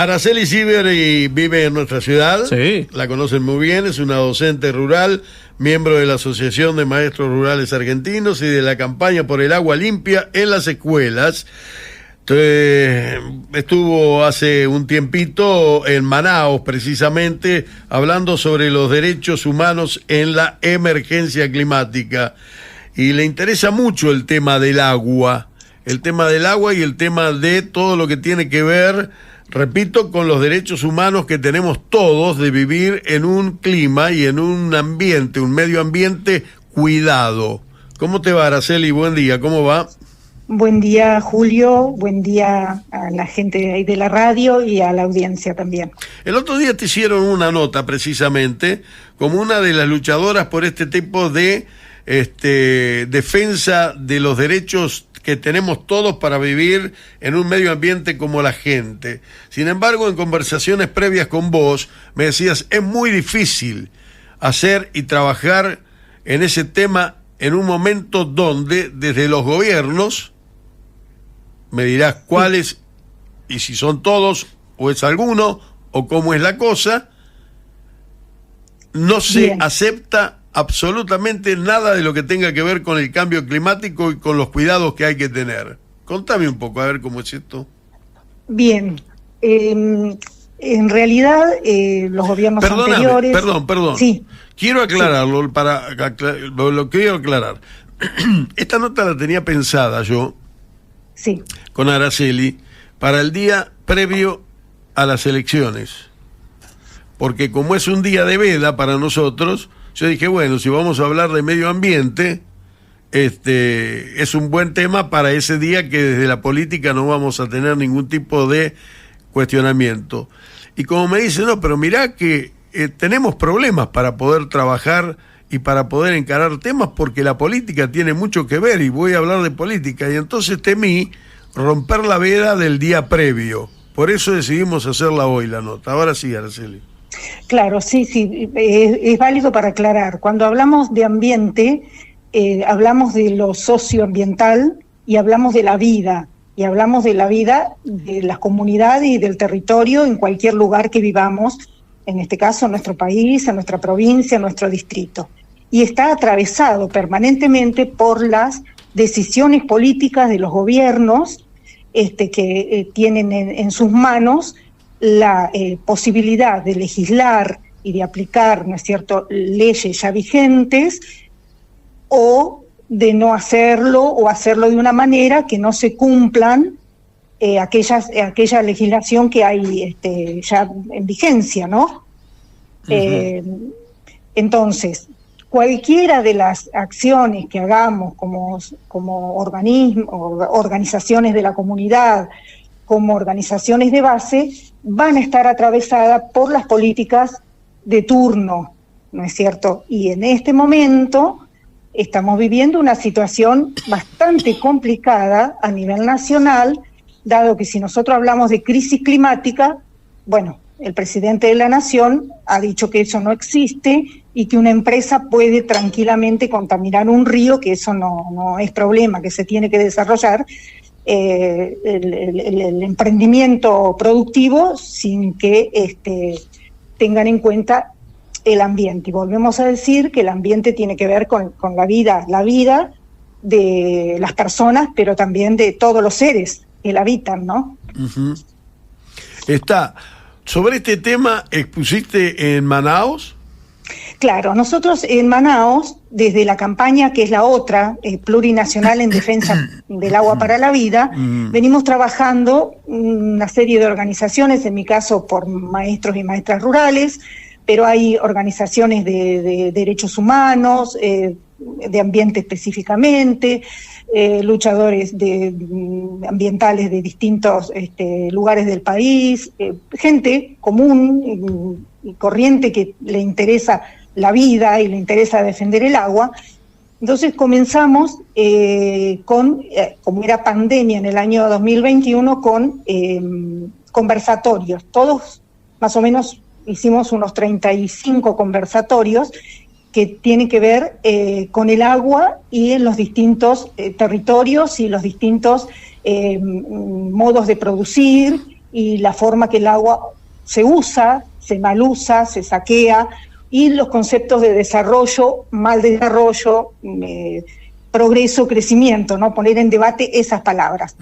Araceli Siberi vive en nuestra ciudad, Sí. La conocen muy bien, es una docente rural, miembro de la Asociación de Maestros Rurales Argentinos y de la campaña por el agua limpia en las escuelas. Estuvo hace un tiempito en Manaos, precisamente, hablando sobre los derechos humanos en la emergencia climática. Y le interesa mucho el tema del agua y el tema de todo lo que tiene que ver, repito, con los derechos humanos que tenemos todos de vivir en un clima y en un ambiente, un medio ambiente cuidado. ¿Cómo te va, Araceli? Buen día, ¿cómo va? Buen día, Julio, buen día a la gente ahí de la radio y a la audiencia también. El otro día te hicieron una nota precisamente como una de las luchadoras por este tipo de defensa de los derechos que tenemos todos para vivir en un medio ambiente como la gente. Sin embargo, en conversaciones previas con vos, me decías, es muy difícil hacer y trabajar en ese tema en un momento donde desde los gobiernos, me dirás cuáles y si son todos o es alguno o cómo es la cosa, no se Bien. acepta absolutamente nada de lo que tenga que ver con el cambio climático y con los cuidados que hay que tener. Contame un poco, a ver cómo es esto. Bien, en realidad los gobiernos anteriores... Perdón. Sí. Quiero aclararlo, lo quiero aclarar. Esta nota la tenía pensada yo, Sí, con Araceli, para el día previo a las elecciones. Porque como es un día de veda para nosotros, yo dije, bueno, si vamos a hablar de medio ambiente, es un buen tema para ese día que desde la política no vamos a tener ningún tipo de cuestionamiento. Y como me dice, no, pero mirá que tenemos problemas para poder trabajar y para poder encarar temas porque la política tiene mucho que ver y voy a hablar de política. Y entonces temí romper la veda del día previo. Por eso decidimos hacerla hoy la nota. Ahora sí, Araceli. claro, sí, es válido para aclarar. Cuando hablamos de ambiente, hablamos de lo socioambiental y hablamos de la vida. Y hablamos de la vida de las comunidades y del territorio en cualquier lugar que vivamos, en este caso en nuestro país, en nuestra provincia, en nuestro distrito. Y está atravesado permanentemente por las decisiones políticas de los gobiernos que tienen en sus manos la posibilidad de legislar y de aplicar, ¿no es cierto?, leyes ya vigentes, o de no hacerlo, o hacerlo de una manera que no se cumplan aquella legislación que hay ya en vigencia, ¿no? Uh-huh. Entonces, cualquiera de las acciones que hagamos como organizaciones de la comunidad, como organizaciones de base, van a estar atravesadas por las políticas de turno, ¿no es cierto? Y en este momento estamos viviendo una situación bastante complicada a nivel nacional, dado que si nosotros hablamos de crisis climática, bueno, el presidente de la Nación ha dicho que eso no existe y que una empresa puede tranquilamente contaminar un río, que eso no es problema, que se tiene que desarrollar el emprendimiento productivo sin que tengan en cuenta el ambiente. Y volvemos a decir que el ambiente tiene que ver con la vida de las personas, pero también de todos los seres que la habitan, ¿no? Uh-huh. Sobre este tema, ¿expusiste en Manaos? Claro, nosotros en Manaos, desde la campaña que es la otra, plurinacional en defensa del agua para la vida, venimos trabajando una serie de organizaciones, en mi caso por maestros y maestras rurales, pero hay organizaciones de derechos humanos, de ambiente específicamente, luchadores ambientales de distintos lugares del país, gente común y corriente que le interesa la vida y le interesa defender el agua. Entonces comenzamos como era pandemia en el año 2021, con conversatorios. Todos más o menos hicimos unos 35 conversatorios que tienen que ver con el agua y en los distintos territorios y los distintos modos de producir y la forma que el agua se usa, se mal usa, se saquea, y los conceptos de desarrollo, mal desarrollo, progreso, crecimiento, ¿no? Poner en debate esas palabras.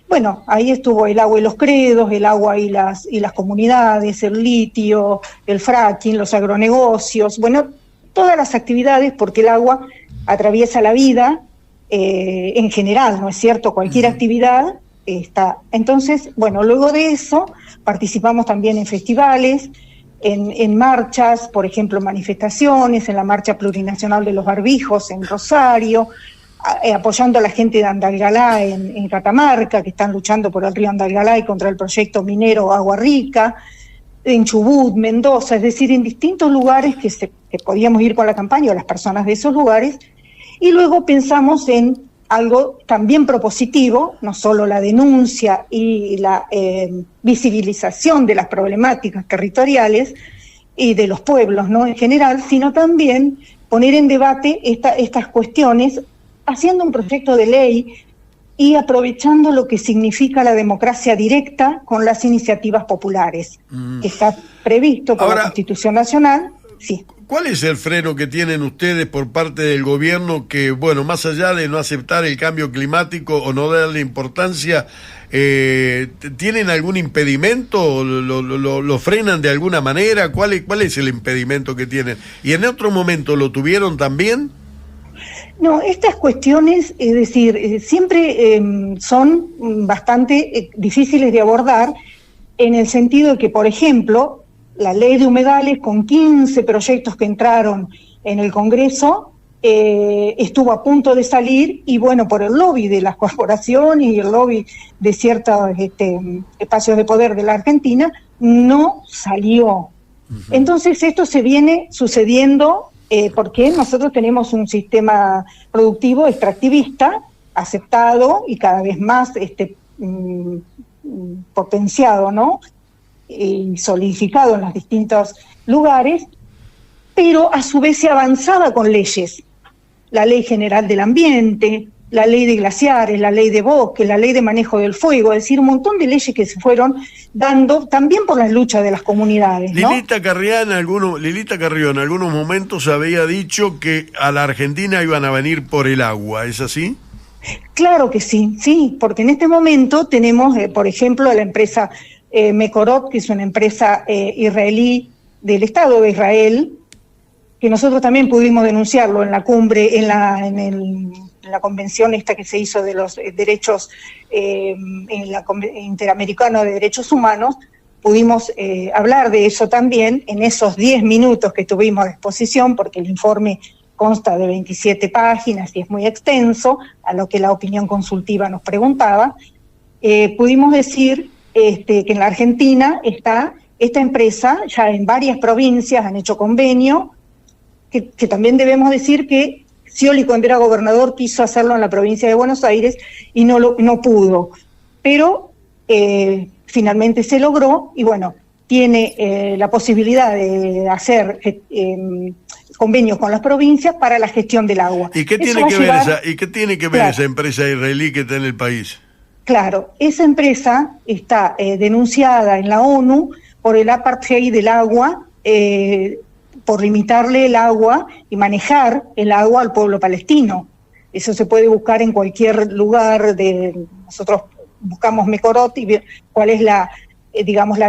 Bueno, ahí estuvo el agua y los credos, el agua y las comunidades, el litio, el fracking, los agronegocios, bueno, todas las actividades, porque el agua atraviesa la vida en general, ¿no es cierto? Cualquier actividad está. Entonces, bueno, luego de eso participamos también en festivales, en marchas, por ejemplo, manifestaciones, en la Marcha Plurinacional de los Barbijos en Rosario, apoyando a la gente de Andalgalá en Catamarca, que están luchando por el río Andalgalá y contra el proyecto minero Agua Rica, en Chubut, Mendoza, es decir, en distintos lugares que podíamos ir con la campaña, o las personas de esos lugares, y luego pensamos en algo también propositivo, no solo la denuncia y la visibilización de las problemáticas territoriales y de los pueblos, ¿no?, en general, sino también poner en debate estas cuestiones, haciendo un proyecto de ley y aprovechando lo que significa la democracia directa con las iniciativas populares, que está previsto por la Constitución Nacional. Sí. ¿Cuál es el freno que tienen ustedes por parte del gobierno que, bueno, más allá de no aceptar el cambio climático o no darle importancia, tienen algún impedimento? ¿Lo frenan de alguna manera? ¿Cuál es el impedimento que tienen? ¿Y en otro momento lo tuvieron también? No, estas cuestiones, es decir, siempre son bastante difíciles de abordar, en el sentido de que, por ejemplo, la ley de humedales, con 15 proyectos que entraron en el Congreso, estuvo a punto de salir, y bueno, por el lobby de las corporaciones y el lobby de ciertos espacios de poder de la Argentina, no salió. Entonces esto se viene sucediendo porque nosotros tenemos un sistema productivo extractivista aceptado y cada vez más potenciado, ¿no?, y solidificado en los distintos lugares, pero a su vez se avanzaba con leyes. La Ley General del Ambiente, la Ley de Glaciares, la Ley de Bosque, la Ley de Manejo del Fuego, es decir, un montón de leyes que se fueron dando también por las luchas de las comunidades, ¿no? Lilita Carrió en algunos momentos había dicho que a la Argentina iban a venir por el agua, ¿es así? Claro que sí, sí, porque en este momento tenemos, por ejemplo, a la empresa Mekorot, que es una empresa israelí del Estado de Israel, que nosotros también pudimos denunciarlo en la cumbre, en la convención esta que se hizo de los derechos, en la Interamericana de Derechos Humanos, pudimos hablar de eso también en esos 10 minutos que tuvimos de exposición, porque el informe consta de 27 páginas y es muy extenso, a lo que la opinión consultiva nos preguntaba. Pudimos decir que en la Argentina está esta empresa, ya en varias provincias han hecho convenio, que también debemos decir que Scioli, cuando era gobernador, quiso hacerlo en la provincia de Buenos Aires y no pudo, pero finalmente se logró, y bueno, tiene la posibilidad de hacer convenios con las provincias para la gestión del agua. ¿Y qué tiene que ver esa empresa israelí que está en el país? Claro, esa empresa está denunciada en la ONU por el apartheid del agua, por limitarle el agua y manejar el agua al pueblo palestino. Eso se puede buscar en cualquier lugar. Nosotros buscamos Mekorot y ver cuál es la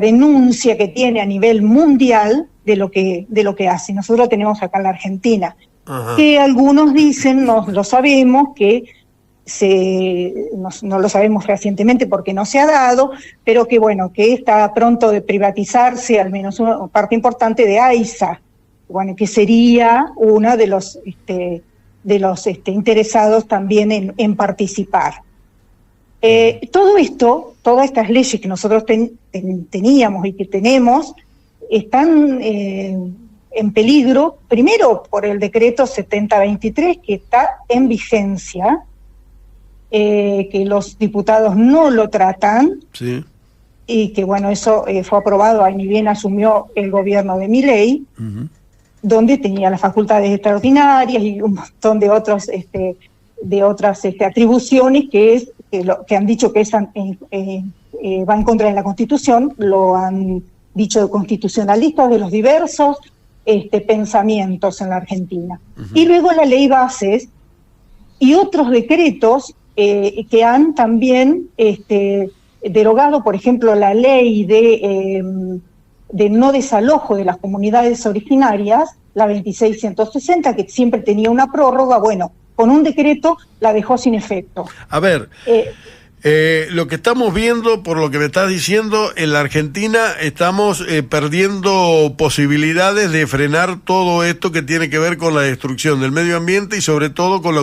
denuncia que tiene a nivel mundial de lo que hace. Nosotros tenemos acá en la Argentina. Ajá. Que algunos dicen, no lo sabemos, que no lo sabemos recientemente porque no se ha dado, pero que bueno, que está pronto de privatizarse al menos una parte importante de AISA, bueno, que sería una de los interesados también en participar. Todo esto, todas estas leyes que nosotros teníamos y que tenemos, están en peligro, primero por el decreto 7023 que está en vigencia, que los diputados no lo tratan, sí, y que bueno, eso fue aprobado, ni bien asumió el gobierno de Milei, donde tenía las facultades extraordinarias y un montón de otras atribuciones que han dicho que es va en contra de la Constitución, lo han dicho constitucionalistas de los diversos pensamientos en la Argentina. Y luego la ley bases y otros decretos que han también derogado, por ejemplo, la ley de no desalojo de las comunidades originarias, la 2660, que siempre tenía una prórroga. Bueno, con un decreto la dejó sin efecto. A ver, lo que estamos viendo, por lo que me estás diciendo, en la Argentina estamos perdiendo posibilidades de frenar todo esto que tiene que ver con la destrucción del medio ambiente y sobre todo con la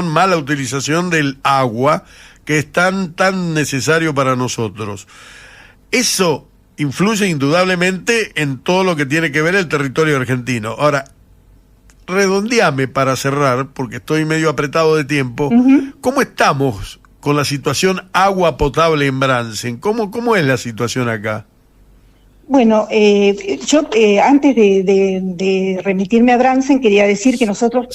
mala utilización del agua, que es tan necesario para nosotros. Eso influye indudablemente en todo lo que tiene que ver el territorio argentino. Ahora, redondeame para cerrar, porque estoy medio apretado de tiempo. ¿Cómo estamos con la situación agua potable en Bransen? ¿Cómo es la situación acá? Bueno, yo antes de remitirme a Bransen, quería decir que nosotros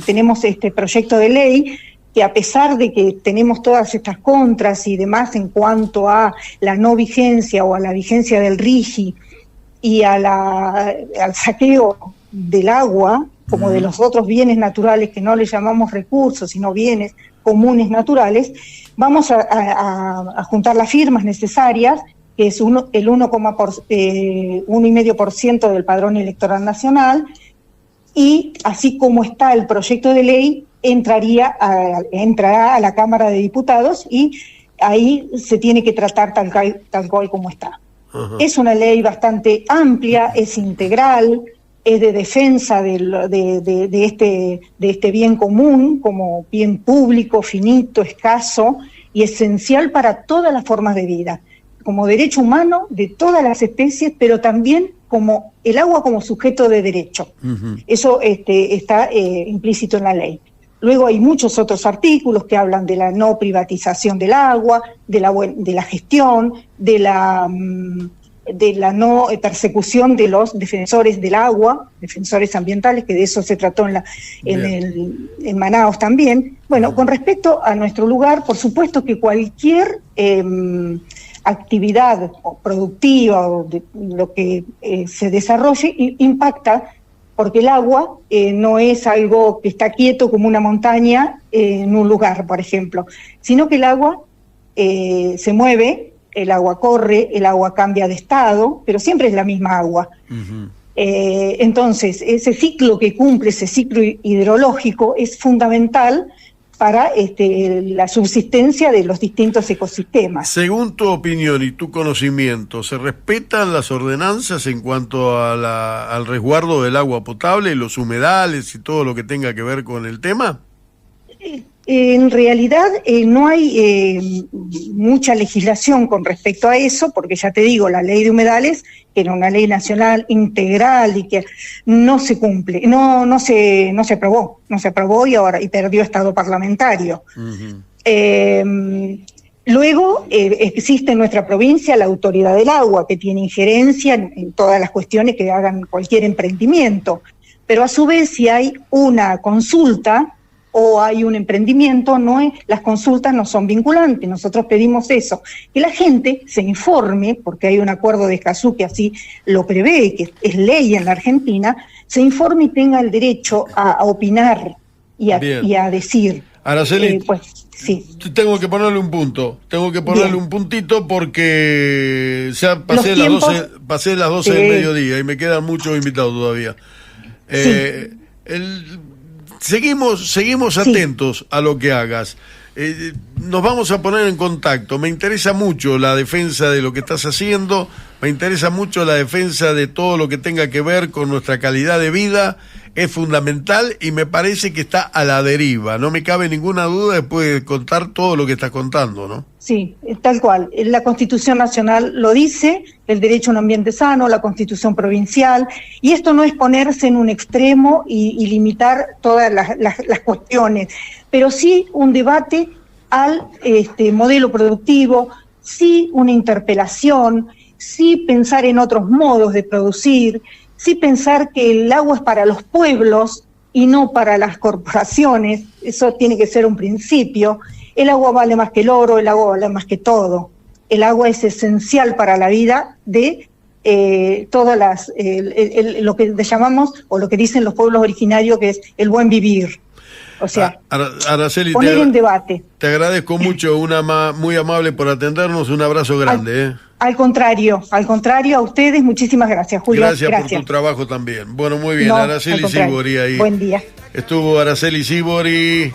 tenemos este proyecto de ley que, a pesar de que tenemos todas estas contras y demás en cuanto a la no vigencia o a la vigencia del RIGI y al saqueo del agua, como de los otros bienes naturales que no le llamamos recursos, sino bienes comunes naturales, vamos a juntar las firmas necesarias, que es el 1,5% del padrón electoral nacional, y así como está el proyecto de ley, entrará a la Cámara de Diputados y ahí se tiene que tratar tal cual como está. Es una ley bastante amplia, es integral, es de defensa de este bien común como bien público, finito, escaso y esencial para todas las formas de vida, como derecho humano de todas las especies, pero también como el agua como sujeto de derecho. Eso está implícito en la ley. Luego hay muchos otros artículos que hablan de la no privatización del agua, de la gestión, de la no persecución de los defensores del agua, defensores ambientales, que de eso se trató en Manaos también. Bueno, con respecto a nuestro lugar, por supuesto que cualquier actividad productiva o de lo que se desarrolle impacta, porque el agua no es algo que está quieto como una montaña en un lugar, por ejemplo, sino que el agua se mueve, el agua corre, el agua cambia de estado, pero siempre es la misma agua. Entonces, ese ciclo que cumple, ese ciclo hidrológico, es fundamental para la subsistencia de los distintos ecosistemas. Según tu opinión y tu conocimiento, ¿se respetan las ordenanzas en cuanto a al resguardo del agua potable, los humedales y todo lo que tenga que ver con el tema? En realidad no hay mucha legislación con respecto a eso, porque ya te digo, la ley de humedales, que era una ley nacional integral y que no se cumple, no se aprobó y perdió estado parlamentario. Luego existe en nuestra provincia la Autoridad del Agua, que tiene injerencia en todas las cuestiones que hagan cualquier emprendimiento, pero a su vez, si hay una consulta o hay un emprendimiento, las consultas no son vinculantes. Nosotros pedimos eso, que la gente se informe, porque hay un acuerdo de Escazú que así lo prevé, que es ley en la Argentina, se informe y tenga el derecho a opinar y a decir. Araceli, pues, sí. Tengo que ponerle un punto, un puntito porque ya pasé las 12 del mediodía y me quedan muchos invitados todavía. Seguimos atentos a lo que hagas. Nos vamos a poner en contacto. Me interesa mucho la defensa de lo que estás haciendo, me interesa mucho la defensa de todo lo que tenga que ver con nuestra calidad de vida. Es fundamental y me parece que está a la deriva. No me cabe ninguna duda después de contar todo lo que estás contando, ¿no? Sí, tal cual. La Constitución Nacional lo dice, el derecho a un ambiente sano, la Constitución Provincial, y esto no es ponerse en un extremo y limitar todas las cuestiones, pero sí un debate al modelo productivo, sí una interpelación, sí pensar en otros modos de producir, sí pensar que el agua es para los pueblos y no para las corporaciones. Eso tiene que ser un principio. El agua vale más que el oro, el agua vale más que todo. el agua es esencial para la vida de todas las, lo que llamamos, o lo que dicen los pueblos originarios, que es el buen vivir. O sea, Araceli, poner en debate. Te agradezco mucho, muy amable por atendernos, un abrazo grande. Al contrario, a ustedes, muchísimas gracias, Julio. Gracias por tu trabajo también. Bueno, muy bien, Araceli Sibori ahí. Buen día. Estuvo Araceli Sibori,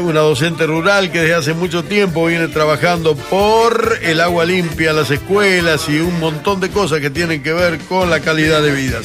una docente rural que desde hace mucho tiempo viene trabajando por el agua limpia en las escuelas y un montón de cosas que tienen que ver con la calidad de vida.